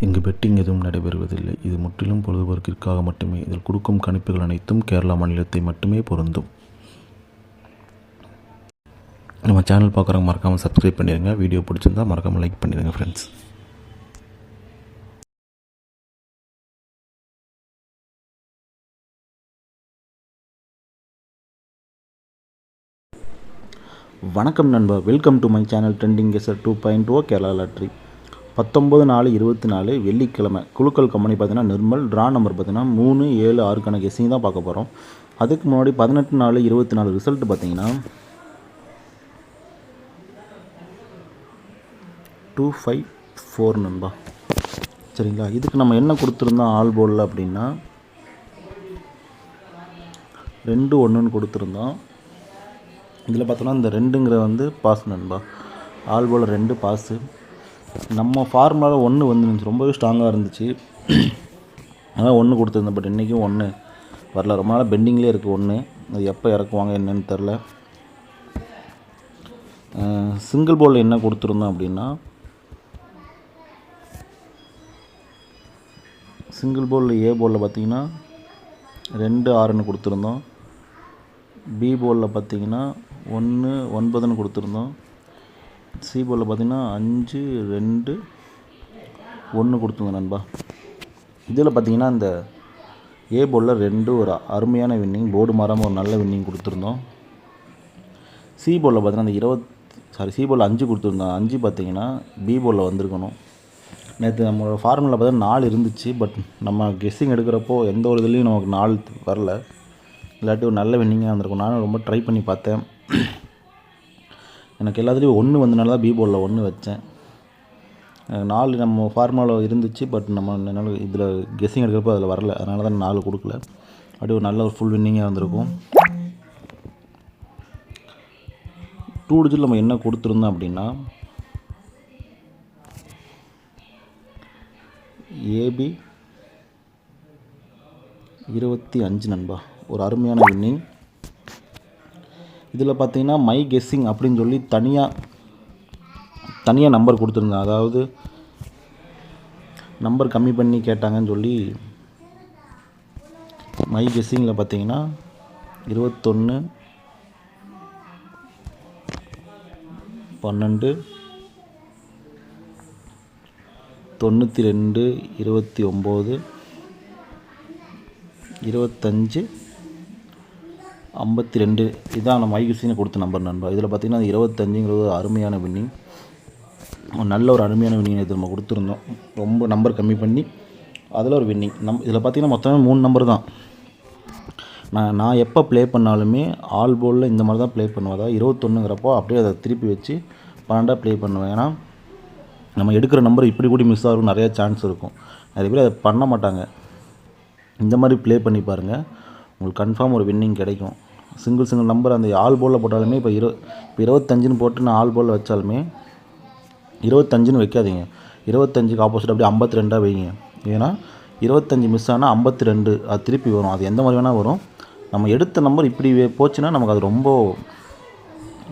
இங்கு பெட்டிங் எதுவும் நடைபெறுவதில்லை. இது முற்றிலும் பொழுதுபோக்கிற்காக மட்டுமே. இதில் கொடுக்கும் கணிப்புகள் அனைத்தும் கேரளா மாநிலத்தை மட்டுமே பொருந்தும். நம்ம சேனல் பார்க்குறவங்க மறக்காமல் சப்ஸ்கிரைப் பண்ணிடுங்க. வீடியோ பிடிச்சிருந்தால் மறக்காமல் லைக் பண்ணிடுங்க ஃப்ரெண்ட்ஸ். வணக்கம் நண்பா, welcome to my channel trending guesser 2.0 Kerala lottery. 19/4/24 வெள்ளிக்கிழமை குலுக்கல் கம்பெனி பார்த்தீங்கன்னா நிர்மல். ட்ரா நம்பர் பார்த்தீங்கன்னா 3, 7, 6 கெஸ்ஸிங் தான் பார்க்க போகிறோம். அதுக்கு முன்னாடி 18/4/24 ரிசல்ட் பார்த்தீங்கன்னா 254 நண்பா. சரிங்களா, இதுக்கு நம்ம என்ன கொடுத்துருந்தோம் ஆல் போர்டில் அப்படின்னா 2 1ன்னு கொடுத்துருந்தோம். இதில் பார்த்தோன்னா இந்த 2ங்கிற வந்து பாஸ் நண்பா. ஆல் போல் 2 பாஸு. நம்ம ஃபார்முலாவில் 1 வந்துருந்துச்சு, ரொம்பவே ஸ்ட்ராங்காக இருந்துச்சு. அதான் 1 கொடுத்துருந்தேன். பட் இன்றைக்கும் 1 வரல. ரொம்ப நாள் பெண்டிங்லேயே இருக்குது 1. அது எப்போ இறக்குவாங்க என்னன்னு தெரில. சிங்கிள் போலில் என்ன கொடுத்துருந்தோம் அப்படின்னா சிங்கிள் போலில் ஏ போலில் பார்த்தீங்கன்னா 2 6ன்னு கொடுத்துருந்தோம். பி போலில் பார்த்தீங்கன்னா 1 9ன்னு கொடுத்துருந்தோம். சி போலில் பார்த்தீங்கன்னா 5 2 1 கொடுத்துருந்தோம் நண்பா. இதில் பார்த்தீங்கன்னா இந்த ஏ போலில் 2 ஒரு அருமையான வின்னிங், போர்டு மாறாமல் ஒரு நல்ல வின்னிங் கொடுத்துருந்தோம். சி போலில் பார்த்தீங்கன்னா அந்த சி போலில் 5 கொடுத்துருந்தோம். 5 பார்த்தீங்கன்னா பி போலில் வந்திருக்கணும். நேற்று நம்மளோட ஃபார்முலா பார்த்தா 4 இருந்துச்சு. பட் நம்ம கெஸ்ஸிங் எடுக்கிறப்போ எந்த ஒரு இதுலேயும் நமக்கு 4 வரல. இல்லாட்டி ஒரு நல்ல வின்னிங்காக வந்திருக்கும். நானும் ரொம்ப ட்ரை பண்ணி பார்த்தேன். எனக்கு எல்லாத்துலேயும் 1 வந்தனால தான் பி போர்டில் 1 வச்சேன். 4 நம்ம ஃபார்முலாவில் இருந்துச்சு. பட் நம்ம என்னால் இதில் கெஸ்ஸிங் எடுக்கிறப்போ அதில் வரல. அதனால தான் 4 கொடுக்கல. அப்படியே ஒரு நல்ல ஒரு ஃபுல் வின்னிங்காக வந்திருக்கும். 2 டிஜிட் நம்ம என்ன கொடுத்துருந்தோம் அப்படின்னா ஏபி 25 நண்பா. ஒரு அருமையான வின்னிங். இதில் பார்த்தீங்கன்னா மை கெஸ்ஸிங் அப்படின்னு சொல்லி தனியாக நம்பர் கொடுத்துருந்தேன். அதாவது நம்பர் கம்மி பண்ணி கேட்டாங்கன்னு சொல்லி மை கெஸ்ஸிங்கில் பார்த்தீங்கன்னா 21 12 92 29 25 52 இதான் நம்ம மைகெஸ்ஸிங் கொடுத்த நம்பர் நண்பா. இதில் பார்த்திங்கன்னா 25ங்கிறது அருமையான வின்னிங், நல்ல ஒரு அருமையான வின்னிங் இது நம்ம கொடுத்துருந்தோம். ரொம்ப நம்பர் கம்மி பண்ணி அதில் ஒரு வின்னிங். இதில் பார்த்திங்கன்னா மொத்தமே 3 நம்பர் தான். நான் எப்போ ப்ளே பண்ணாலுமே ஆல் போலில் இந்த மாதிரி தான் ப்ளே பண்ணுவேன். அதாவது 21ங்கிறப்போ அப்படியே அதை திருப்பி வச்சு 12 ப்ளே பண்ணுவேன். ஏன்னா நம்ம எடுக்கிற நம்பர் இப்படி கூடி மிஸ் ஆகும் நிறையா சான்ஸ் இருக்கும். நிறைய பேர் அதை பண்ண மாட்டாங்க. இந்த மாதிரி ப்ளே பண்ணி பாருங்கள், உங்களுக்கு கன்ஃபார்ம் ஒரு வின்னிங் கிடைக்கும். சிங்கிள் நம்பர் அந்த ஆல் போலில் போட்டாலுமே இப்போ 25ன்னு போட்டு நான் ஆல் போலில் வச்சாலுமே 25ன்னு வைக்காதீங்க. 25க்கு ஆப்போசிட் அப்படியே 52 வைங்க. ஏன்னா 25 மிஸ் ஆனால் 52 அது திருப்பி வரும். அது எந்த மாதிரி வேணால் வரும். நம்ம எடுத்த நம்பர் இப்படி போச்சுன்னா நமக்கு அது ரொம்ப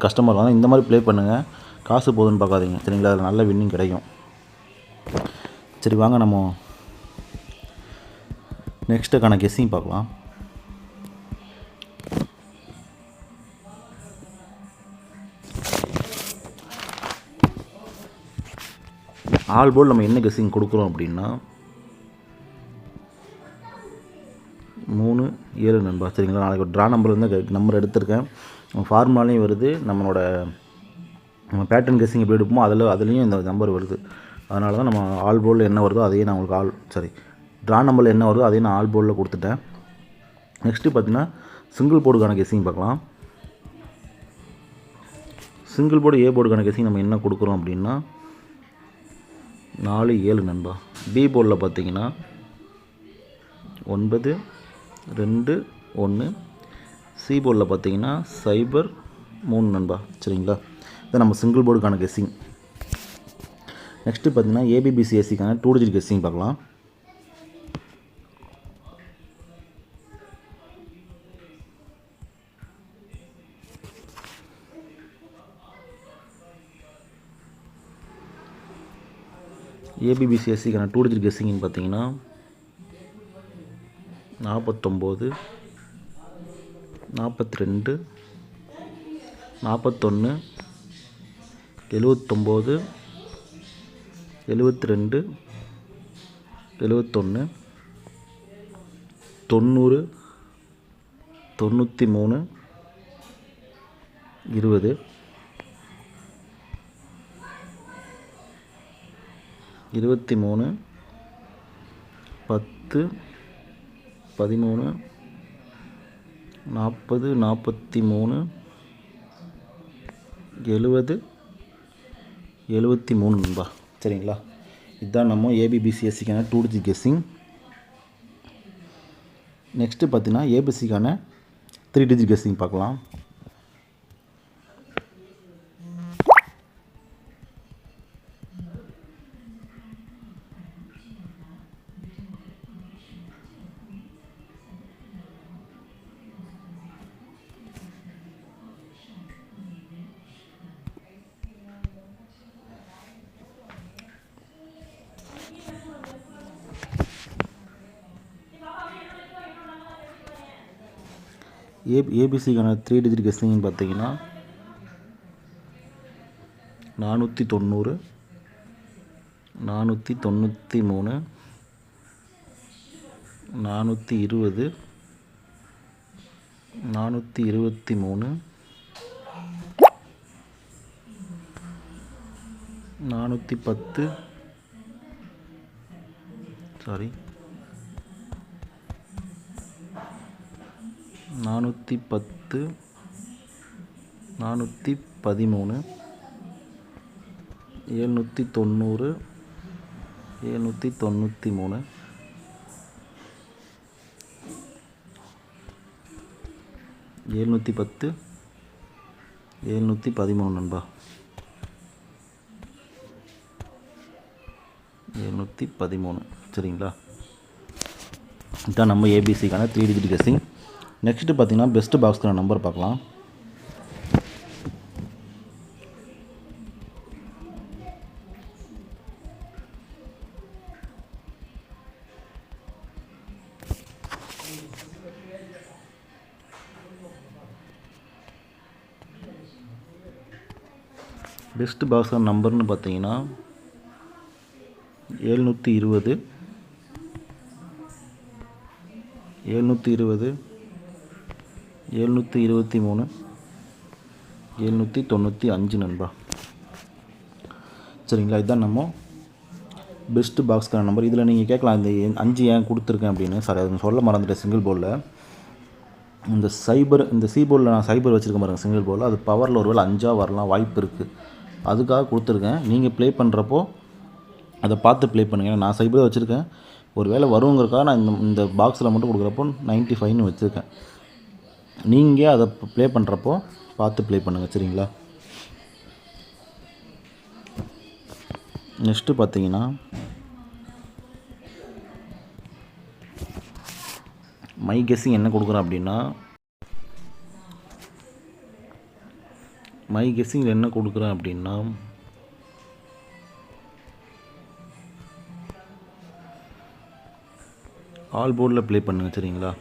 கஷ்டமாக இருக்கும். ஆனால் இந்த மாதிரி ப்ளே பண்ணுங்கள், காசு போதுன்னு பார்க்காதீங்க. சரிங்களா, அதில் நல்ல வின்னிங் கிடைக்கும். சரி வாங்க நம்ம நெக்ஸ்ட்டுக்கான கெஸ்ஸிங் பார்க்கலாம். ஆல் போர்டு நம்ம என்ன கெஸ்ஸிங் கொடுக்குறோம் அப்படின்னா 3 7 நண்பா. சரிங்களா, நாளைக்கு ஒரு ட்ரா நம்பர் நம்பர் எடுத்திருக்கேன். ஃபார்முலாலையும் வருது, நம்ம பேட்டர்ன் கெஸ்ஸிங் எப்படி எடுப்போமோ அதுலேயும் இந்த நம்பர் வருது. அதனால தான் நம்ம ஆல் போர்டில் என்ன வருதோ அதையே நான் உங்களுக்கு ட்ரா நம்பரில் என்ன வருதோ அதையும் நான் ஆல் போர்டில் கொடுத்துட்டேன். நெக்ஸ்ட்டு பார்த்தீங்கன்னா சிங்கிள் போர்டுக்கான கெஸ்ஸிங் பார்க்கலாம். சிங்கிள் போர்டு ஏ போர்டுக்கான கெஸ்ஸிங் நம்ம என்ன கொடுக்குறோம் அப்படின்னா 4 7 நண்பா. பி போர்டில் பார்த்தீங்கன்னா 9 2 1. சி போர்டில் பார்த்தீங்கன்னா 0 3 நண்பா. சரிங்களா, இதை நம்ம சிங்கிள் போர்டுக்கான கெஸ்ஸிங். நெக்ஸ்ட்டு பார்த்தீங்கன்னா ஏபிபிசிஎஸ்சிக்கான 2 டிஜிட் கெஸ்ஸிங் பார்க்கலாம். ஏபிபிசிஎஸ்சிக்கான 2 டிஜிட் கெஸ்ஸிங்னு பார்த்தீங்கன்னா 49 42 41 79 72 71 90 93 20 23 10 13 40 43 70 73 நண்பா. சரிங்களா, இதுதான் நம்ம ஏபிபிசிஎஸ்சிக்கான 2 டிஜிட் கெஸ்ஸிங். நெக்ஸ்ட்டு பார்த்தீங்கன்னா ஏபிசிக்கான 3 டிஜிட் கெஸ்ஸிங் பார்க்கலாம். ஏபிசிக்கான 3 டிஜிட் கெஸ்ஸிங்னு பார்த்தீங்கன்னா 490 493 420 423 410 410 413 790 793 710 713 நண்பா. 713. சரிங்களா, இதுதான் நம்ம ஏபிசிக்கான 3 டிஜிட் கெஸ்ஸிங். நெக்ஸ்ட்டு பார்த்தீங்கன்னா பெஸ்ட்டு பாக்ஸ்க்கான நம்பர் பார்க்கலாம். பெஸ்ட்டு பாக்ஸ்க்கான நம்பர்னு பார்த்தீங்கன்னா 720 720 723 795 நண்பா. சரிங்களா, இதுதான் நம்ம பெஸ்ட்டு பாக்ஸ்க்கான நம்பர். இதில் நீங்கள் கேட்கலாம் இந்த 5 ஏன் கொடுத்துருக்கேன் அப்படின்னு. சாரி, அதை சொல்ல மறந்துட்டேன். சிங்கிள் போர்டில் இந்த சி போர்டில் நான் சைபர் வச்சுருக்க பாருங்கள். சிங்கிள் போர்டில் அது பவரில் ஒரு வேளை 5 வரலாம் வாய்ப்பு இருக்குது. அதுக்காக கொடுத்துருக்கேன். நீங்கள் ப்ளே பண்ணுறப்போ அதை பார்த்து ப்ளே பண்ணுங்கள். நான் சைபர் வச்சுருக்கேன். ஒரு வேளை வருங்கிறக்காக நான் இந்த பாக்ஸில் மட்டும் கொடுக்குறப்போ 95ன்னு வச்சுருக்கேன். நீங்கள் அதை ப்ளே பண்ணுறப்போ பார்த்து ப்ளே பண்ணுங்கள். சரிங்களா, நெக்ஸ்ட்டு பார்த்தீங்கன்னா மை கெஸ்ஸிங் என்ன கொடுக்குறேன் அப்படின்னா, மை கெஸ்ஸிங்கில் என்ன கொடுக்குறேன் அப்படின்னா ஆல் போர்டில் ப்ளே பண்ணுங்கள். சரிங்களா,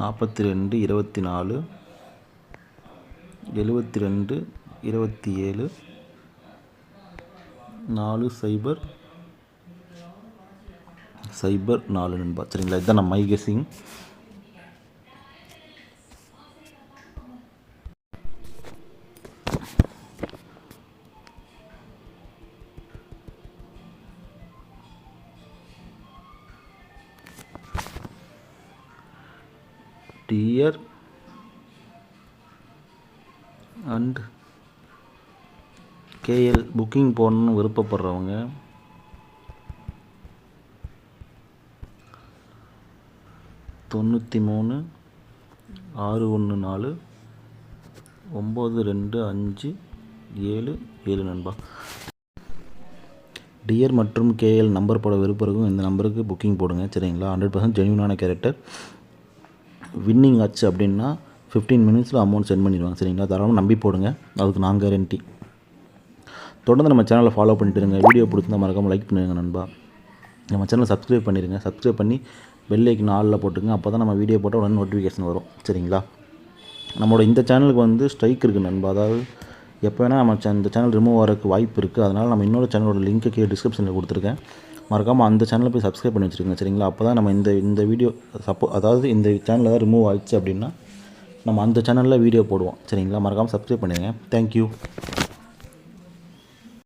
நாற்பத்தி 24 72 27 40 நண்பா. சரிங்களா, இதுதான் நம்ம my guessing. Dear and KL booking போடணுன்னு விருப்பப்படுறவங்க தொண்ணூற்றி 614 9257 நண்பா. டியர் மற்றும் கேஎல் நம்பர் போட விருப்பம் இந்த நம்பருக்கு புக்கிங் போடுங்க. சரிங்களா, 100% ஜென்யூனான கேரக்டர். வின்னிங் ஆச்சு அப்படின்னா 15 மினிட்ஸில் அமௌண்ட் சென்ட் பண்ணிடுவாங்க. சரிங்களா, தாராளமாக நம்பி போடுங்க, அதுக்கு நான் கேரண்டி. தொடர்ந்து நம்ம சேனலை ஃபாலோ பண்ணிட்டு இருங்க. வீடியோ பிடிச்சிருந்தா மறக்காமல் லைக் பண்ணுங்க நண்பா. நம்ம சேனலை சப்ஸ்கிரைப் பண்ணிடுங்க. சப்ஸ்கிரைப் பண்ணி பெல் ஐக்கன் ஆலில் போட்டுங்க. அப்போ தான் நம்ம வீடியோ போட்டால் உடனே நோட்டிஃபிகேஷன் வரும். சரிங்களா, நம்மளோட இந்த சேனலுக்கு வந்து ஸ்ட்ரைக் இருக்குது நண்பா. அதாவது எப்போ வேணால் நம்ம இந்த சேனல் ரிமூவ் ஆகிறதுக்கு வாய்ப்பு இருக்குது. அதனால் நம்ம இன்னொரு சேனலோட லிங்க்கு கீழே டிஸ்கிரிப்ஷனில் கொடுத்துருக்கேன். மறக்காமல் அந்த சேனலை போய் சப்ஸ்கிரைப் பண்ணி வச்சுருங்க. சரிங்களா, அப்போ தான் நம்ம இந்த வீடியோ அதாவது இந்த சேனலில் தான் ரிமூவ் ஆகிடுச்சு அப்படின்னா நம்ம அந்த சேனலில் வீடியோ போடுவோம். சரிங்களா, மறக்காமல் சப்ஸ்கிரைப் பண்ணிடுங்க. தேங்க்யூ.